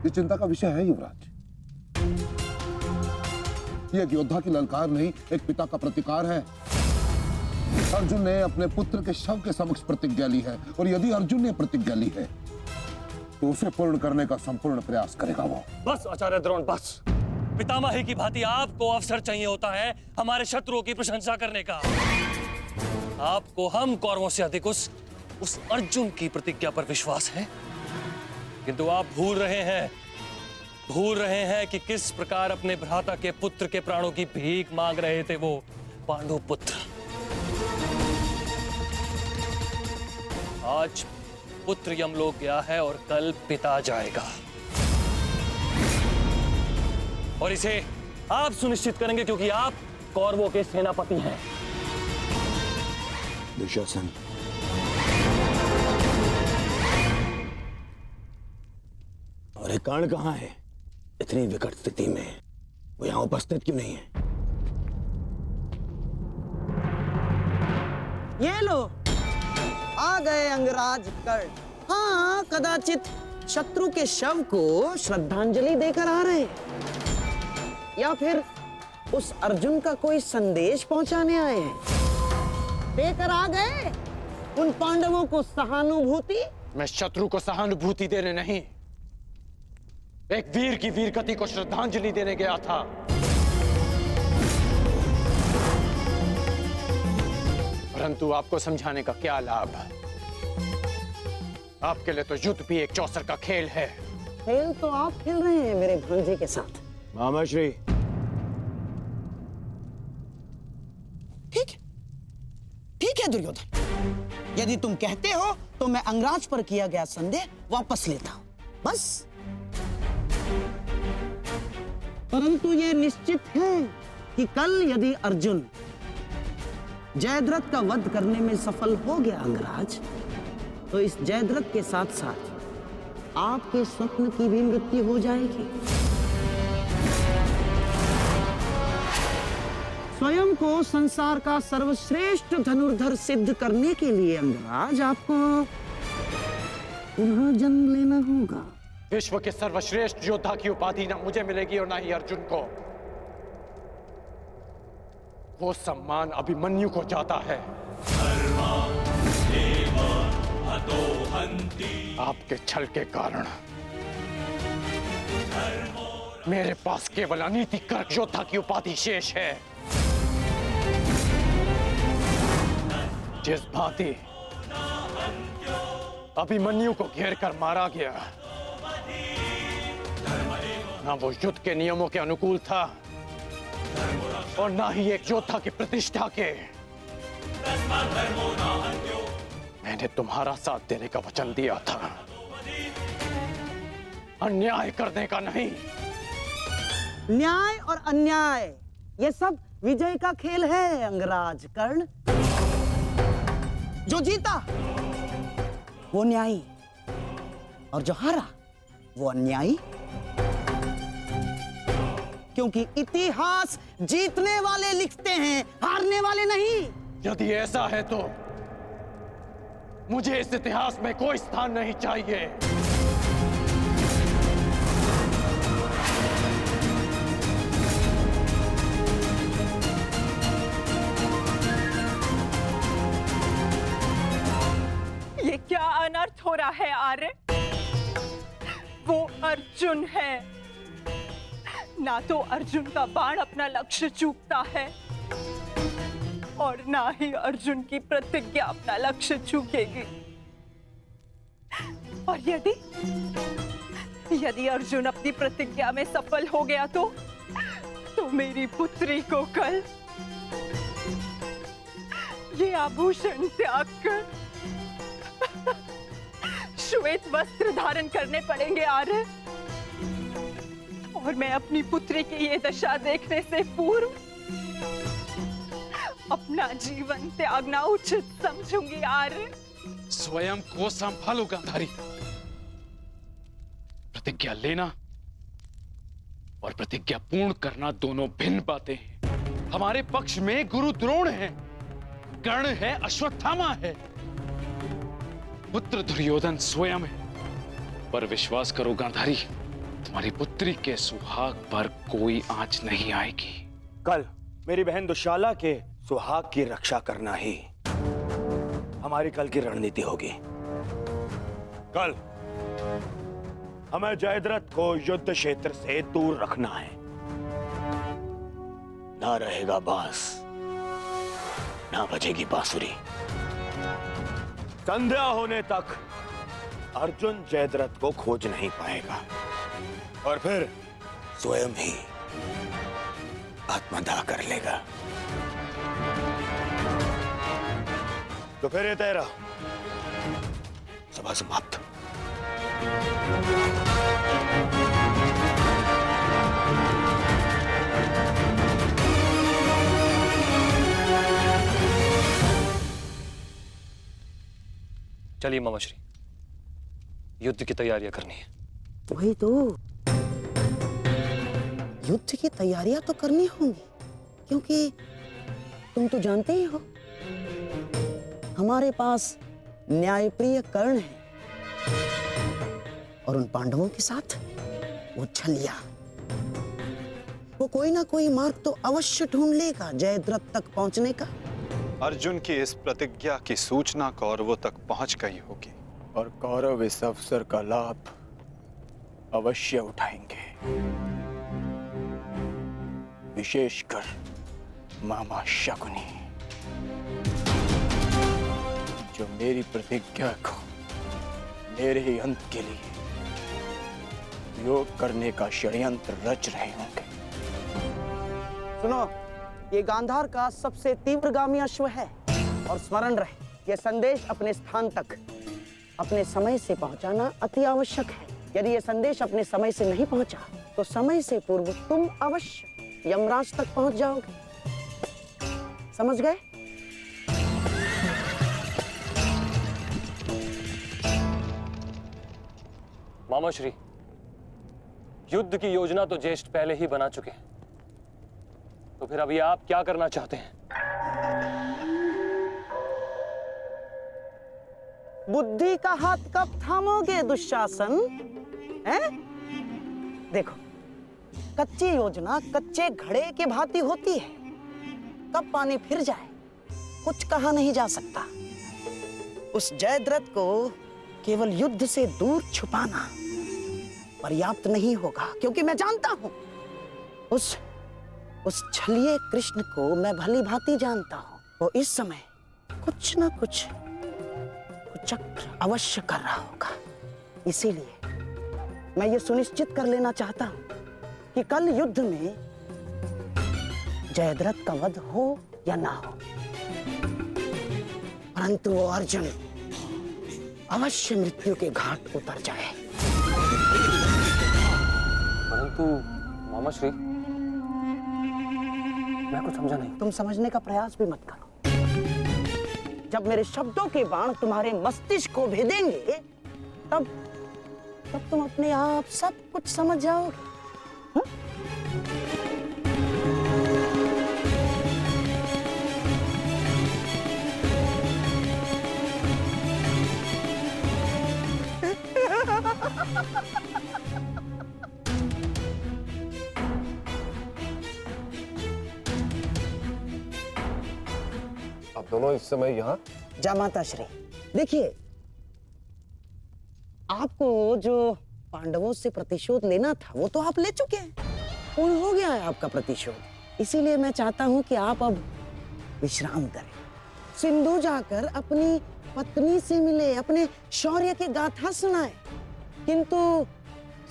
ये चिंता का विषय है युवराज। ये एक योद्धा की ललकार नहीं, एक पिता का प्रतिकार है। अर्जुन ने अपने पुत्र के शव के समक्ष प्रतिज्ञा ली है, और यदि अर्जुन ने प्रतिज्ञा ली है तो उसे पूर्ण करने का संपूर्ण प्रयास करेगा वो। बस आचार्य द्रोण, बस। पितामही की भांति आपको अवसर चाहिए होता है हमारे शत्रुओं की प्रशंसा करने का। आपको हम कौरवों से अधिक उस अर्जुन की प्रतिज्ञा पर विश्वास है, किंतु आप भूल रहे हैं कि किस प्रकार अपने भ्राता के पुत्र के प्राणों की भीख मांग रहे थे वो पांडु पुत्र। आज पुत्र यमलोक गया है और कल पिता जाएगा, और इसे आप सुनिश्चित करेंगे क्योंकि आप कौरवों के सेनापति हैं। दुशासन, और एक कर्ण कहां है? इतनी विकट स्थिति में वो यहां उपस्थित क्यों नहीं है? ये लो, आ गए अंगराज कर्ण। हाँ, कदाचित शत्रु के शव को श्रद्धांजलि देकर आ रहे, या फिर उस अर्जुन का कोई संदेश पहुंचाने आए हैं। देकर आ गए उन पांडवों को सहानुभूति। मैं शत्रु को सहानुभूति देने नहीं, एक वीर की वीरगति को श्रद्धांजलि देने गया था। परंतु आपको समझाने का क्या लाभ? आपके लिए तो युद्ध भी एक चौसर का खेल है। खेल तो आप खेल रहे हैं मेरे भांजे के साथ। मामाश्री, ठीक है दुर्योधन, यदि तुम कहते हो तो मैं अंगराज पर किया गया संदेह वापस लेता हूं, बस। परंतु यह निश्चित है कि कल यदि अर्जुन जयद्रथ का वध करने में सफल हो गया अंगराज, तो इस जयद्रथ के साथ साथ आपके स्वप्न की भी मृत्यु हो जाएगी। स्वयं को संसार का सर्वश्रेष्ठ धनुर्धर सिद्ध करने के लिए अंगराज आपको पुनः जन्म लेना होगा। विश्व के सर्वश्रेष्ठ योद्धा की उपाधि ना मुझे मिलेगी और ना ही अर्जुन को। वो सम्मान अभिमन्यु को जाता है। आपके छल के कारण मेरे पास केवल अनीतिकर योद्धा की उपाधि शेष है। जिस भांति अभिमन्यु को घेर कर मारा गया, ना वो युद्ध के नियमों के अनुकूल था और ना ही एक योद्धा की प्रतिष्ठा के। मैंने तुम्हारा साथ देने का वचन दिया था, अन्याय करने का नहीं। न्याय और अन्याय ये सब विजय का खेल है अंगराज कर्ण। जो जीता वो न्यायी और जो हारा वो अन्यायी, क्योंकि इतिहास जीतने वाले लिखते हैं, हारने वाले नहीं। यदि ऐसा है तो मुझे इस इतिहास में कोई स्थान नहीं चाहिए। ये क्या अनर्थ हो रहा है आर्य? वो अर्जुन है, ना तो अर्जुन का बाण अपना लक्ष्य चूकता है और ना ही अर्जुन की प्रतिज्ञा अपना लक्ष्य चूकेगी। और यदि अर्जुन अपनी प्रतिज्ञा में सफल हो गया तो मेरी पुत्री को कल ये आभूषण त्याग कर श्वेत वस्त्र धारण करने पड़ेंगे आर्य। और मैं अपनी पुत्री की ये दशा देखने से पूर्व अपना जीवन त्यागना उचित समझूंगी आर्य। स्वयं को संभालो गांधारी। प्रतिज्ञा लेना और प्रतिज्ञा पूर्ण करना दोनों भिन्न बातें हैं। हमारे पक्ष में गुरु द्रोण है, कर्ण है, अश्वत्थामा है, पुत्र दुर्योधन स्वयं है। पर विश्वास करो गांधारी, तुम्हारी पुत्री के सुहाग पर कोई आंच नहीं आएगी। कल मेरी बहन दुशाला के सुहाग की रक्षा करना ही हमारी कल की रणनीति होगी। कल हमें जयद्रथ को युद्ध क्षेत्र से दूर रखना है। ना रहेगा बांस, ना बजेगी बांसुरी। संध्या होने तक अर्जुन जयद्रथ को खोज नहीं पाएगा और फिर स्वयं ही आत्मदाह कर लेगा। तो फिर ये तेरा सभा समाप्त। चलिए मामाश्री, युद्ध की तैयारियां करनी है। वही तो, युद्ध की तैयारियां तो करनी होंगी, क्योंकि तुम तो जानते ही हो हमारे पास न्यायप्रिय कर्ण है और उन पांडवों के साथ वो छलिया। वो कोई ना कोई मार्ग तो अवश्य ढूंढ लेगा जयद्रथ तक पहुंचने का। अर्जुन की इस प्रतिज्ञा की सूचना कौरवों तक पहुंच गई होगी और कौरव इस अवसर का लाभ अवश्य उठाएंगे, विशेषकर मामा शकुनी, जो मेरी प्रतिज्ञा को मेरे ही अंत के लिए योग करने का षड्यंत्र रच रहे होंगे। सुनो, ये गांधार का सबसे तीव्रगामी अश्व है और स्मरण रहे, ये संदेश अपने स्थान तक अपने समय से पहुंचाना अति आवश्यक है। यदि ये संदेश अपने समय से नहीं पहुंचा तो समय से पूर्व तुम अवश्य यमराज तक पहुंच जाओगे। समझ गए? मामाश्री, युद्ध की योजना तो ज्येष्ठ पहले ही बना चुके हैं, तो फिर अभी आप क्या करना चाहते हैं? बुद्धि का हाथ कब थामोगे दुशासन? हैं? देखो, कच्ची योजना कच्चे घड़े के भांति होती है। कब पानी फिर जाए कुछ कहा नहीं जा सकता। उस जयद्रथ को केवल युद्ध से दूर छुपाना पर्याप्त नहीं होगा, क्योंकि मैं जानता हूं उस छलिए कृष्ण को मैं भली भांति जानता हूं। वो इस समय कुछ ना कुछ चक्र अवश्य कर रहा होगा। इसीलिए मैं ये सुनिश्चित कर लेना चाहता हूं कि कल युद्ध में जयद्रथ का वध हो या ना हो, परंतु वो अर्जुन अवश्य मृत्यु के घाट उतर जाए। परंतु मामाश्री, मैं कुछ समझा नहीं। तुम समझने का प्रयास भी मत करो। जब मेरे शब्दों के बाण तुम्हारे मस्तिष्क को भेदेंगे तब तुम अपने आप सब कुछ समझ जाओगे। आप दोनों इस समय यहाँ? जामाता श्री, देखिए, आपको जो पांडवों से प्रतिशोध लेना था वो तो आप ले चुके हैं, पूर्ण हो गया है आपका प्रतिशोध। इसीलिए मैं चाहता हूं कि आप अब विश्राम करें, सिंधु जाकर अपनी पत्नी से मिले, अपने शौर्य की गाथा सुनाए। किंतु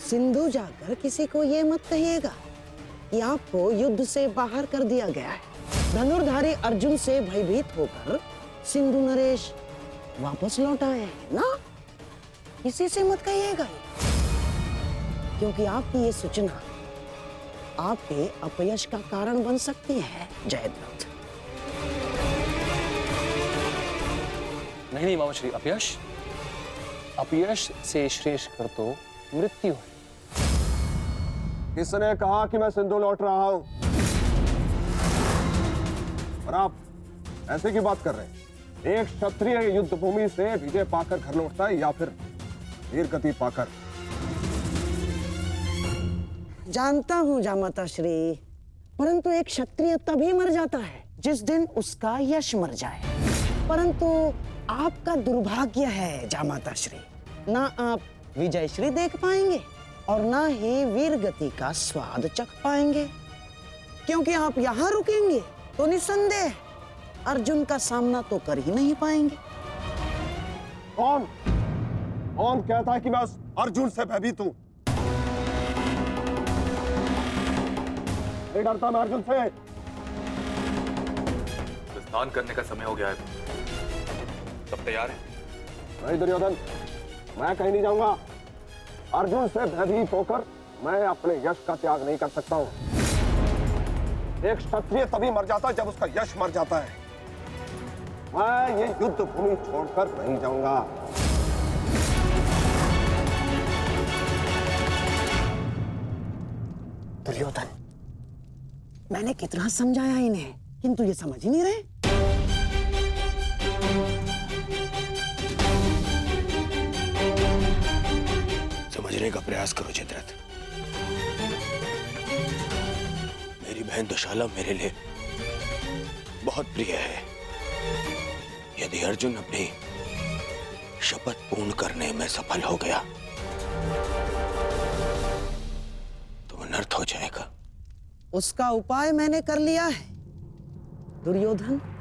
सिंधु जाकर किसी को ये मत कहिएगा कि आपको युद्ध से बाहर कर दिया गया है। धनुर्धारी अर्जुन से भयभीत होकर सिंधु नरेश वापस लौट आए हैं ना, किसी से मत कहिएगा, क्योंकि आपकी ये सूचना आपके अपयश का कारण बन सकती है जयद्रथ। नहीं मामाश्री, अपयश से श्रेष्ठ कर तो मृत्यु है। किसने कहा कि मैं सिंधु लौट रहा हूं? और आप ऐसे की बात कर रहे हैं? एक क्षत्रिय युद्ध भूमि से विजय पाकर घर लौटता है या फिर वीर गति पाकर? जानता हूँ जामाता श्री, परंतु एक क्षत्रिय तभी मर जाता है जिस दिन उसका यश मर जाए। परंतु आपका दुर्भाग्य है जामाता श्री, ना आप विजय श्री देख पाएंगे और ना ही वीर गति का स्वाद चख पाएंगे, क्योंकि आप यहाँ रुकेंगे तो निसंदेह अर्जुन का सामना तो कर ही नहीं पाएंगे। कौन कौन कहता है कि मैं उस अर्जुन से भयभीत हूं? नहीं डरता मैं अर्जुन से। स्नान करने का समय हो गया है, सब तैयार हैं? नहीं दुर्योधन, मैं कहीं नहीं जाऊंगा। अर्जुन से भयभीत होकर मैं अपने यश का त्याग नहीं कर सकता हूं। एक क्षत्रिय तभी मर जाता है जब उसका यश मर जाता है। मैं ये युद्ध भूमि छोड़कर नहीं जाऊंगा। दुर्योधन, मैंने कितना समझाया इन्हें, किंतु ये समझ ही नहीं रहे। समझने का प्रयास करो चित्ररथ। मेरी बहन दुशाला मेरे लिए बहुत प्रिय है। यदि अर्जुन अपनी शपथ पूर्ण करने में सफल हो गया तो अनर्थ हो जाएगा। उसका उपाय मैंने कर लिया है दुर्योधन।